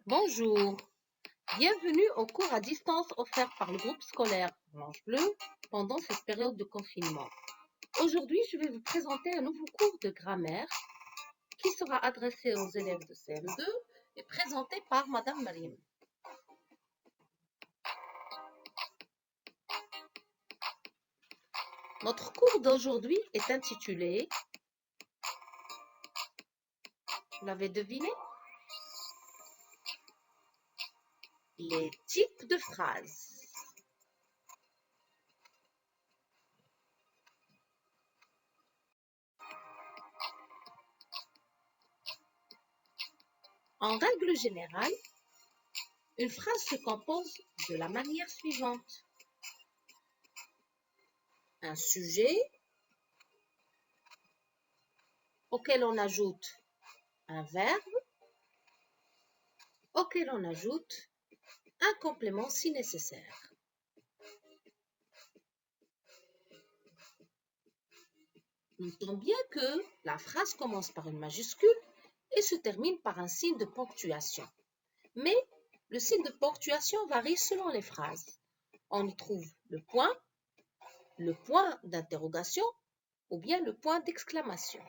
Bonjour, bienvenue au cours à distance offert par le groupe scolaire Blanche Bleue pendant cette période de confinement. Aujourd'hui, je vais vous présenter un nouveau cours de grammaire qui sera adressé aux élèves de CM2 et présenté par Madame Mariam. Notre cours d'aujourd'hui est intitulé, vous l'avez deviné, les types de phrases. En règle générale, une phrase se compose de la manière suivante. Un sujet auquel on ajoute un verbe, auquel on ajoute un complément si nécessaire. Notons bien que la phrase commence par une majuscule et se termine par un signe de ponctuation. Mais le signe de ponctuation varie selon les phrases. On y trouve le point d'interrogation ou bien le point d'exclamation.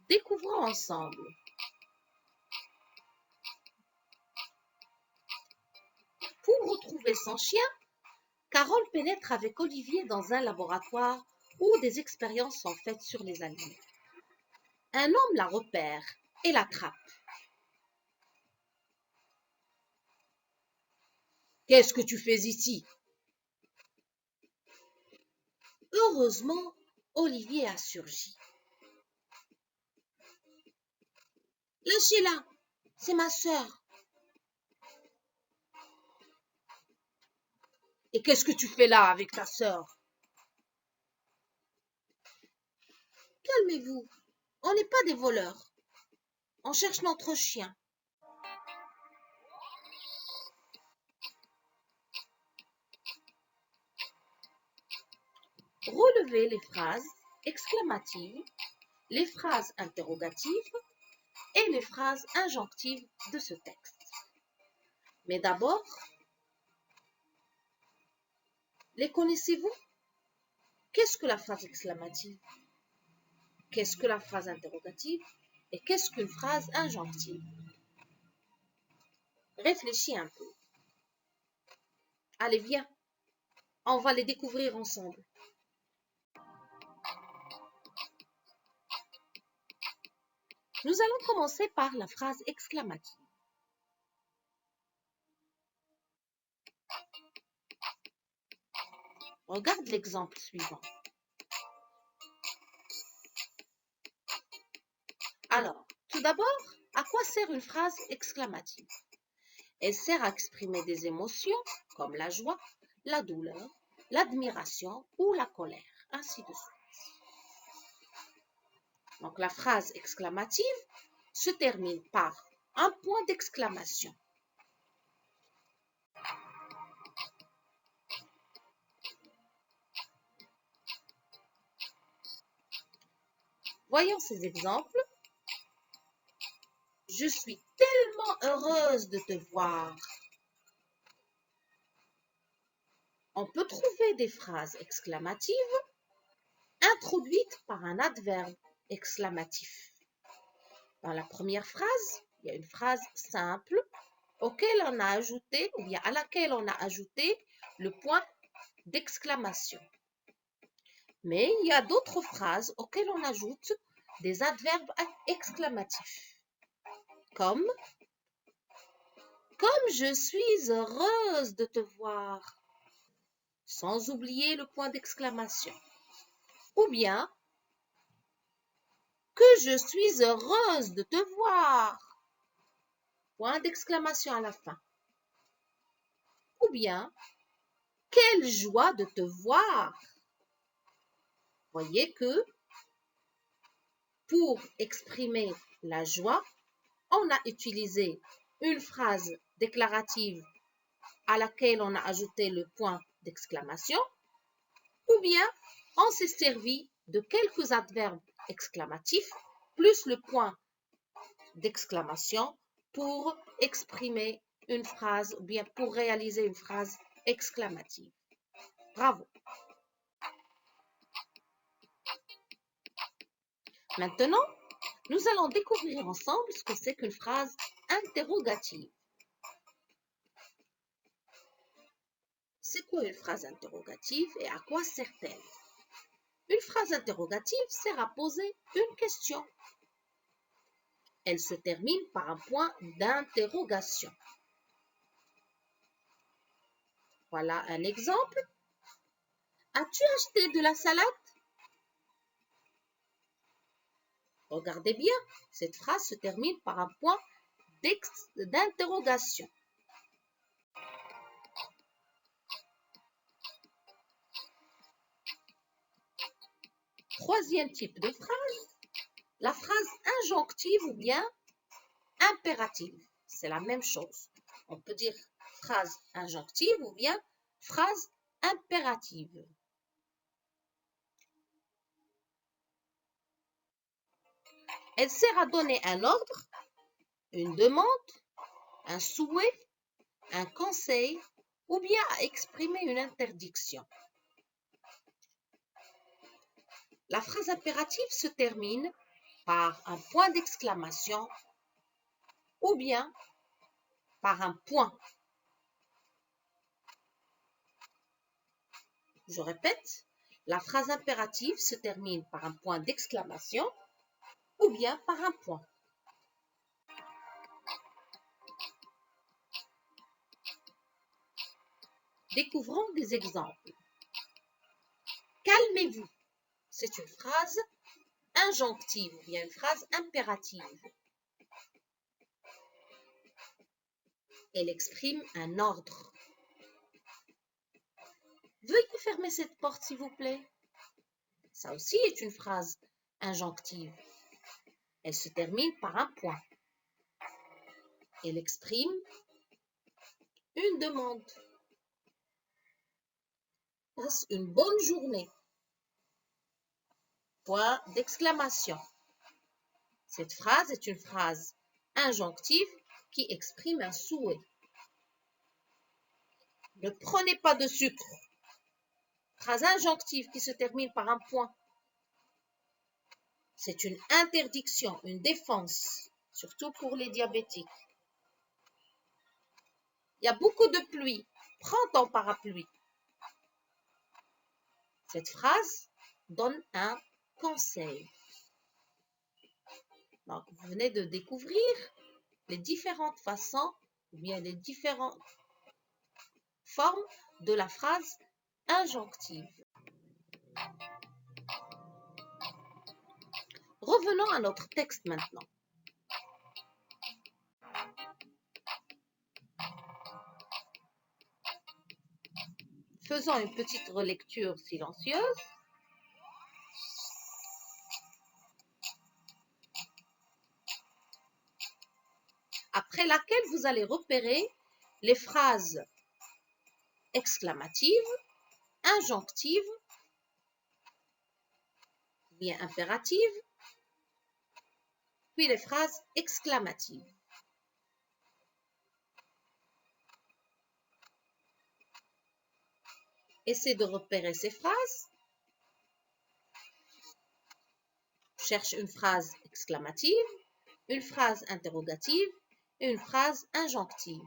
Découvrons ensemble. Pour retrouver son chien, Carole pénètre avec Olivier dans un laboratoire où des expériences sont faites sur les animaux. Un homme la repère et l'attrape. « Qu'est-ce que tu fais ici ?» Heureusement, Olivier a surgi. « Lâchez-la, c'est ma sœur. »« Et qu'est-ce que tu fais là avec ta sœur ?»« Calmez-vous, on n'est pas des voleurs. On cherche notre chien. » Relevez les phrases exclamatives, les phrases interrogatives et les phrases injonctives de ce texte. Mais d'abord, les connaissez-vous? Qu'est-ce que la phrase exclamative? Qu'est-ce que la phrase interrogative? Et qu'est-ce qu'une phrase injonctive? Réfléchis un peu. Allez, viens, on va les découvrir ensemble. Nous allons commencer par la phrase exclamative. Regarde l'exemple suivant. Alors, tout d'abord, à quoi sert une phrase exclamative? Elle sert à exprimer des émotions comme la joie, la douleur, l'admiration ou la colère, ainsi de suite. Donc la phrase exclamative se termine par un point d'exclamation. Voyons ces exemples. Je suis tellement heureuse de te voir. On peut trouver des phrases exclamatives introduites par un adverbe exclamatif. Dans la première phrase, il y a une phrase simple auquel on a ajouté, ou bien à laquelle on a ajouté le point d'exclamation. Mais il y a d'autres phrases auxquelles on ajoute des adverbes exclamatifs, comme je suis heureuse de te voir, sans oublier le point d'exclamation. Ou bien, que je suis heureuse de te voir, point d'exclamation à la fin. Ou bien, quelle joie de te voir. Voyez que pour exprimer la joie, on a utilisé une phrase déclarative à laquelle on a ajouté le point d'exclamation, ou bien on s'est servi de quelques adverbes exclamatifs plus le point d'exclamation pour exprimer une phrase ou bien pour réaliser une phrase exclamative. Bravo. Maintenant, nous allons découvrir ensemble ce que c'est qu'une phrase interrogative. C'est quoi une phrase interrogative et à quoi sert-elle? Une phrase interrogative sert à poser une question. Elle se termine par un point d'interrogation. Voilà un exemple. As-tu acheté de la salade? Regardez bien, cette phrase se termine par un point d'interrogation. Troisième type de phrase, la phrase injonctive ou bien impérative. C'est la même chose. On peut dire phrase injonctive ou bien phrase impérative. Elle sert à donner un ordre, une demande, un souhait, un conseil ou bien à exprimer une interdiction. La phrase impérative se termine par un point d'exclamation ou bien par un point. Je répète, la phrase impérative se termine par un point d'exclamation ou bien par un point. Découvrons des exemples. Calmez-vous. C'est une phrase injonctive ou bien une phrase impérative. Elle exprime un ordre. Veuillez fermer cette porte, s'il vous plaît. Ça aussi est une phrase injonctive. Elle se termine par un point. Elle exprime une demande. Passe une bonne journée. Point d'exclamation. Cette phrase est une phrase injonctive qui exprime un souhait. Ne prenez pas de sucre. Phrase injonctive qui se termine par un point. C'est une interdiction, une défense, surtout pour les diabétiques. Il y a beaucoup de pluie. Prends ton parapluie. Cette phrase donne un conseil. Donc, vous venez de découvrir les différentes façons ou bien les différentes formes de la phrase injonctive. Revenons à notre texte maintenant. Faisons une petite relecture silencieuse. Après laquelle vous allez repérer les phrases exclamatives, injonctives, bien impératives, puis les phrases exclamatives. Essayez de repérer ces phrases. Cherche une phrase exclamative, une phrase interrogative et une phrase injonctive.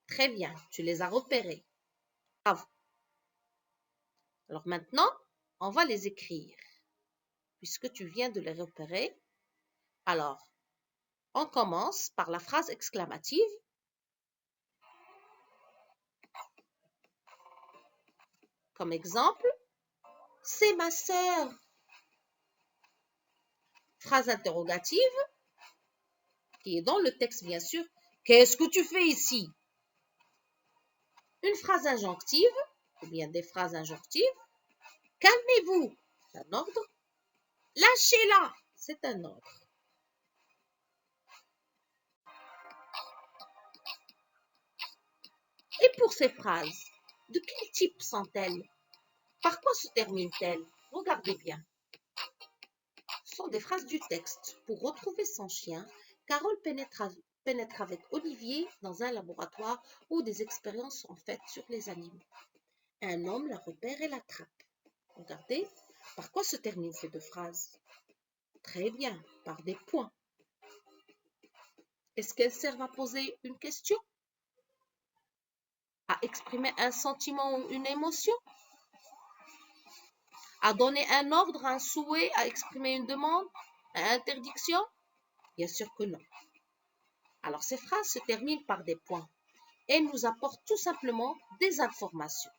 Très bien, tu les as repérées. Bravo. Alors maintenant, on va les écrire. Puisque tu viens de les repérer, alors, on commence par la phrase exclamative. Comme exemple, c'est ma sœur. Phrase interrogative, qui est dans le texte bien sûr. Qu'est-ce que tu fais ici? Une phrase injonctive, ou bien des phrases injonctives. Calmez-vous, c'est un ordre. Lâchez-la, c'est un ordre. Et pour ces phrases, de quel type sont-elles? Par quoi se terminent-elles? Regardez bien. Ce sont des phrases du texte. Pour retrouver son chien, Carole pénètre avec Olivier dans un laboratoire où des expériences sont faites sur les animaux. Un homme la repère et l'attrape. Regardez, par quoi se terminent ces deux phrases? Très bien, par des points. Est-ce qu'elles servent à poser une question? À exprimer un sentiment ou une émotion? À donner un ordre, un souhait, à exprimer une demande, une interdiction? Bien sûr que non. Alors ces phrases se terminent par des points. Elles nous apportent tout simplement des informations.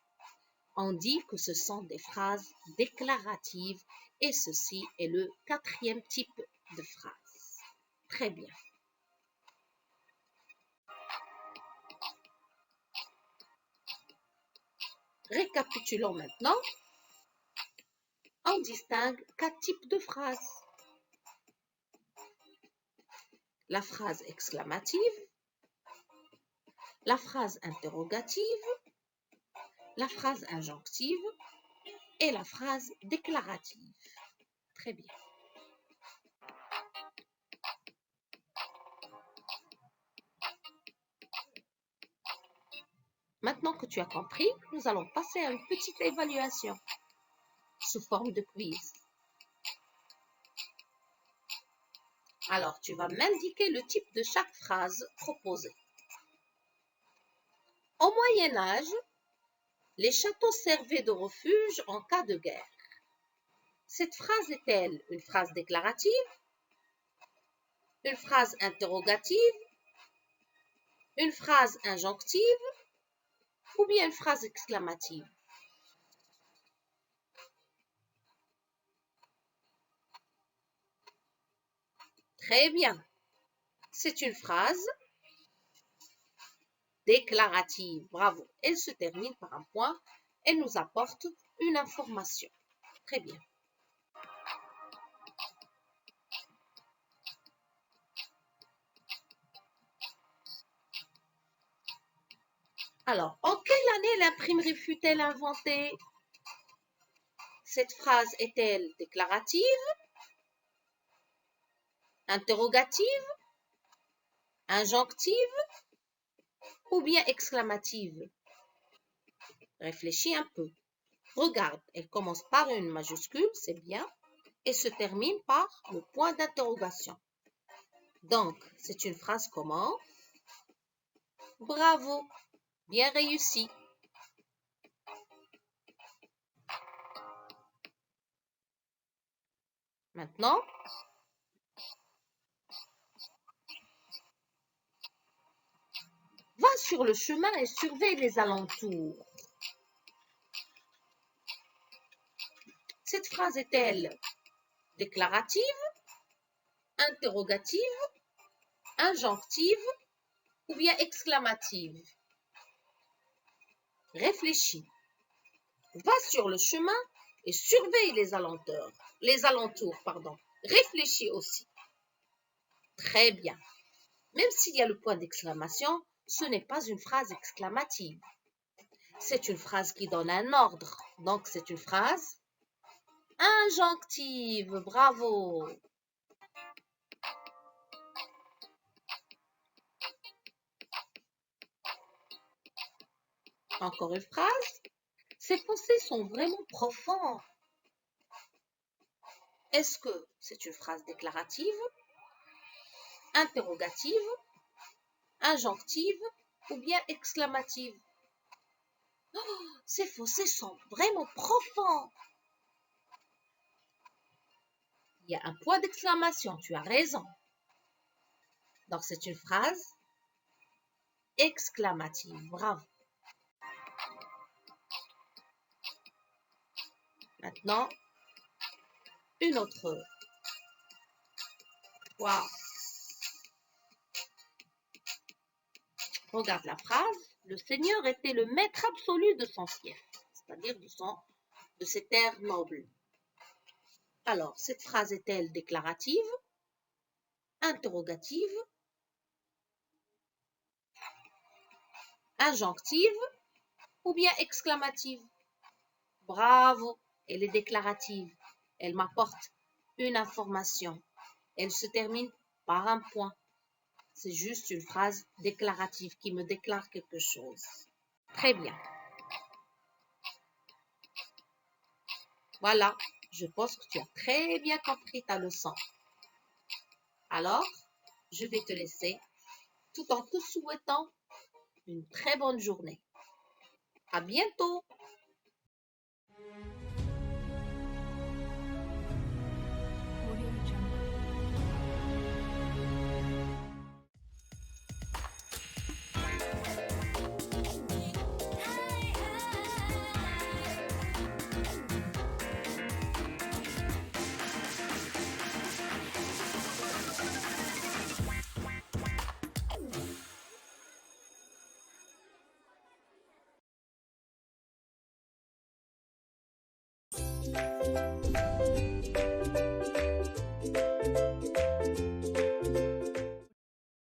On dit que ce sont des phrases déclaratives et ceci est le quatrième type de phrase. Très bien. Récapitulons maintenant. On distingue 4 types de phrases. La phrase exclamative, la phrase interrogative, la phrase injonctive et la phrase déclarative. Très bien. Maintenant que tu as compris, nous allons passer à une petite évaluation sous forme de quiz. Alors, tu vas m'indiquer le type de chaque phrase proposée. Au Moyen Âge, les châteaux servaient de refuge en cas de guerre. Cette phrase est-elle une phrase déclarative, une phrase interrogative, une phrase injonctive ou bien une phrase exclamative? Très bien. C'est une phrase déclarative. Bravo. Elle se termine par un point. Elle nous apporte une information. Très bien. Alors, en quelle année l'imprimerie fut-elle inventée? Cette phrase est-elle déclarative, interrogative, injonctive ou bien exclamative? Réfléchis un peu. Regarde, elle commence par une majuscule, c'est bien, et se termine par le point d'interrogation. Donc, c'est une phrase comment? Bravo, bien réussi. Maintenant, va sur le chemin et surveille les alentours. Cette phrase est-elle déclarative, interrogative, injonctive ou bien exclamative? Réfléchis. Va sur le chemin et surveille les alentours. Réfléchis aussi. Très bien. Même s'il y a le point d'exclamation, ce n'est pas une phrase exclamative. C'est une phrase qui donne un ordre. Donc, c'est une phrase injonctive. Bravo. Encore une phrase. Ces fossés sont vraiment profonds. Est-ce que c'est une phrase déclarative, interrogative, injonctive ou bien exclamative? Oh, ces fossés sont vraiment profonds. Il y a un point d'exclamation, tu as raison. Donc c'est une phrase exclamative. Bravo. Maintenant, une autre. Wow. Regarde la phrase. Le Seigneur était le maître absolu de son fief, c'est-à-dire de ses terres nobles. Alors, cette phrase est-elle déclarative, interrogative, injonctive ou bien exclamative? Bravo, elle est déclarative. Elle m'apporte une information. Elle se termine par un point. C'est juste une phrase déclarative qui me déclare quelque chose. Très bien. Voilà, je pense que tu as très bien compris ta leçon. Alors, je vais te laisser tout en te souhaitant une très bonne journée. À bientôt!